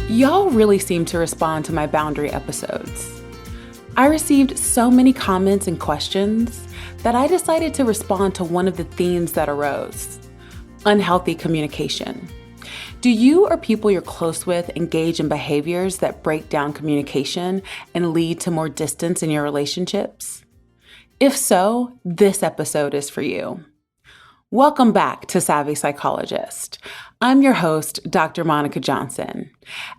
Y'all really seem to respond to my boundary episodes. I received so many comments and questions that I decided to respond to one of the themes that arose: unhealthy communication. Do you or people you're close with engage in behaviors that break down communication and lead to more distance in your relationships? If so, this episode is for you. Welcome back to Savvy Psychologist. I'm your host, Dr. Monica Johnson.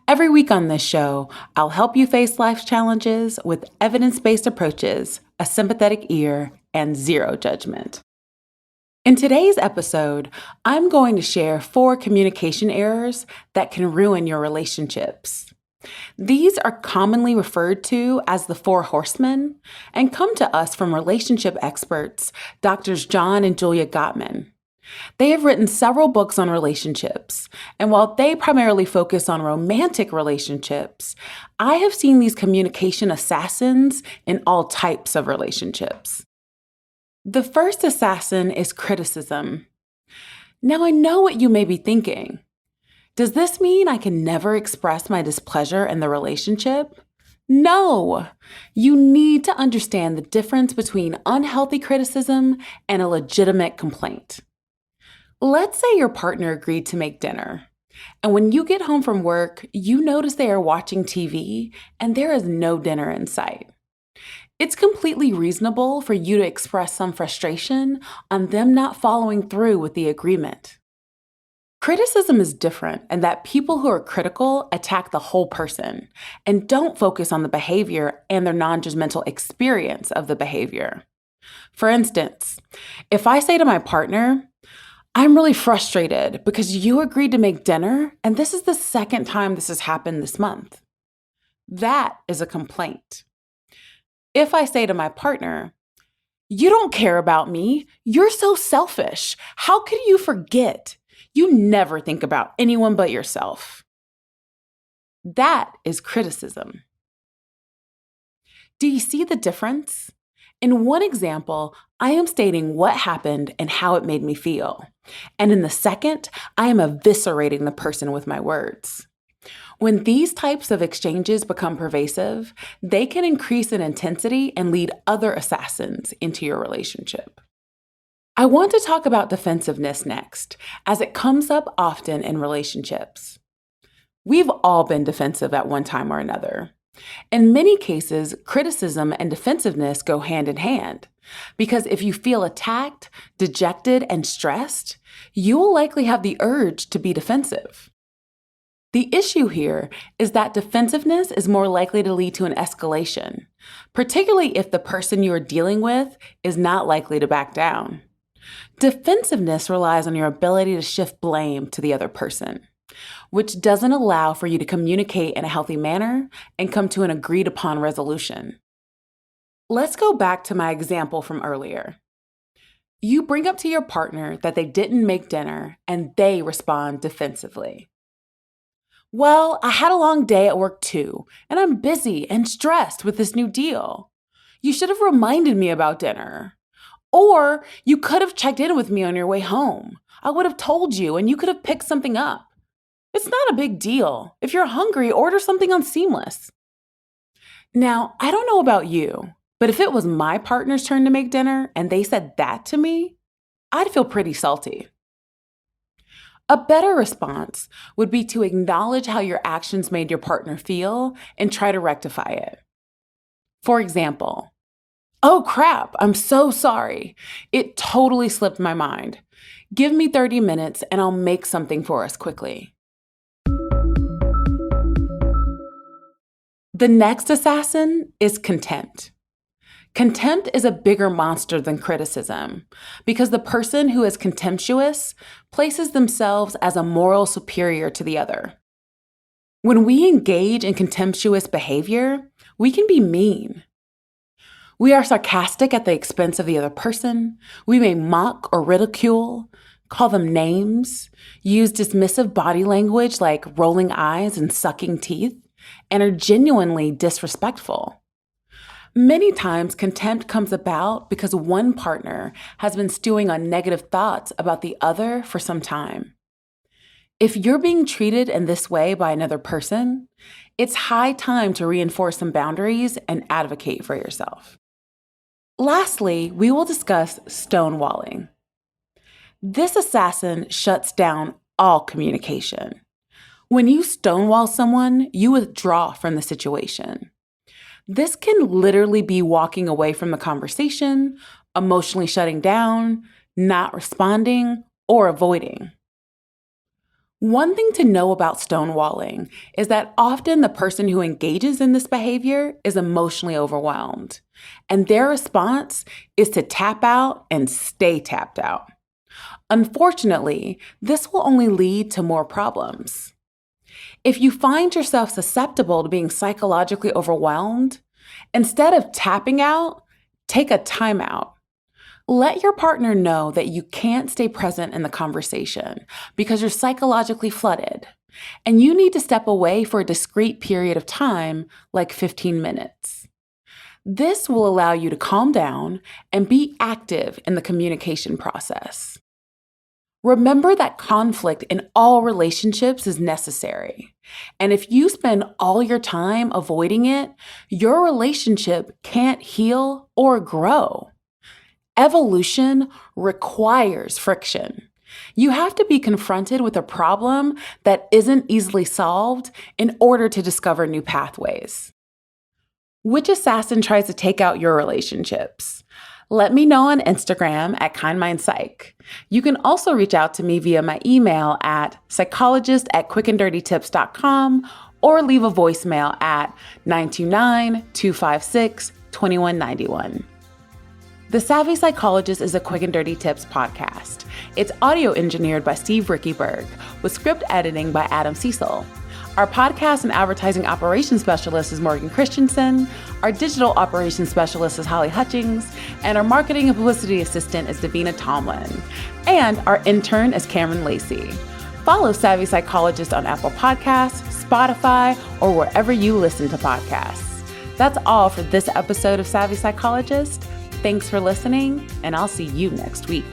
Every week on this show, I'll help you face life's challenges with evidence-based approaches, a sympathetic ear, and zero judgment. In today's episode, I'm going to share 4 communication errors that can ruin your relationships. These are commonly referred to as the 4 horsemen and come to us from relationship experts, Drs. John and Julia Gottman. They have written several books on relationships, and while they primarily focus on romantic relationships, I have seen these communication assassins in all types of relationships. The first assassin is criticism. Now, I know what you may be thinking. Does this mean I can never express my displeasure in the relationship? No! You need to understand the difference between unhealthy criticism and a legitimate complaint. Let's say your partner agreed to make dinner, and when you get home from work, you notice they are watching TV and there is no dinner in sight. It's completely reasonable for you to express some frustration on them not following through with the agreement. Criticism is different in that people who are critical attack the whole person and don't focus on the behavior and their non-judgmental experience of the behavior. For instance, if I say to my partner, "I'm really frustrated because you agreed to make dinner and this is the second time this has happened this month," that is a complaint. If I say to my partner, "You don't care about me, you're so selfish, how could you forget? You never think about anyone but yourself," that is criticism. Do you see the difference? In one example, I am stating what happened and how it made me feel. And in the second, I am eviscerating the person with my words. When these types of exchanges become pervasive, they can increase in intensity and lead other assassins into your relationship. I want to talk about defensiveness next, as it comes up often in relationships. We've all been defensive at one time or another. In many cases, criticism and defensiveness go hand in hand, because if you feel attacked, dejected, and stressed, you will likely have the urge to be defensive. The issue here is that defensiveness is more likely to lead to an escalation, particularly if the person you are dealing with is not likely to back down. Defensiveness relies on your ability to shift blame to the other person, which doesn't allow for you to communicate in a healthy manner and come to an agreed upon resolution. Let's go back to my example from earlier. You bring up to your partner that they didn't make dinner and they respond defensively. "Well, I had a long day at work too, and I'm busy and stressed with this new deal. You should have reminded me about dinner. Or you could have checked in with me on your way home. I would have told you and you could have picked something up. It's not a big deal. If you're hungry, order something on Seamless." Now, I don't know about you, but if it was my partner's turn to make dinner and they said that to me, I'd feel pretty salty. A better response would be to acknowledge how your actions made your partner feel and try to rectify it. For example, "Oh crap, I'm so sorry. It totally slipped my mind. Give me 30 minutes and I'll make something for us quickly." The next assassin is contempt. Contempt is a bigger monster than criticism because the person who is contemptuous places themselves as a moral superior to the other. When we engage in contemptuous behavior, we can be mean. We are sarcastic at the expense of the other person. We may mock or ridicule, call them names, use dismissive body language like rolling eyes and sucking teeth, and are genuinely disrespectful. Many times, contempt comes about because one partner has been stewing on negative thoughts about the other for some time. If you're being treated in this way by another person, it's high time to reinforce some boundaries and advocate for yourself. Lastly, we will discuss stonewalling. This assassin shuts down all communication. When you stonewall someone, you withdraw from the situation. This can literally be walking away from the conversation, emotionally shutting down, not responding, or avoiding. One thing to know about stonewalling is that often the person who engages in this behavior is emotionally overwhelmed, and their response is to tap out and stay tapped out. Unfortunately, this will only lead to more problems. If you find yourself susceptible to being psychologically overwhelmed, instead of tapping out, take a timeout. Let your partner know that you can't stay present in the conversation because you're psychologically flooded, and you need to step away for a discrete period of time, like 15 minutes. This will allow you to calm down and be active in the communication process. Remember that conflict in all relationships is necessary. And if you spend all your time avoiding it, your relationship can't heal or grow. Evolution requires friction. You have to be confronted with a problem that isn't easily solved in order to discover new pathways. Which assassin tries to take out your relationships? Let me know on Instagram at KindMindPsych. You can also reach out to me via my email at psychologist@quickanddirtytips.com or leave a voicemail at 929-256-2191. The Savvy Psychologist is a Quick and Dirty Tips podcast. It's audio engineered by Steve Rickyberg with script editing by Adam Cecil. Our podcast and advertising operations specialist is Morgan Christensen. Our digital operations specialist is Holly Hutchings. And our marketing and publicity assistant is Davina Tomlin. And our intern is Cameron Lacey. Follow Savvy Psychologist on Apple Podcasts, Spotify, or wherever you listen to podcasts. That's all for this episode of Savvy Psychologist. Thanks for listening, and I'll see you next week.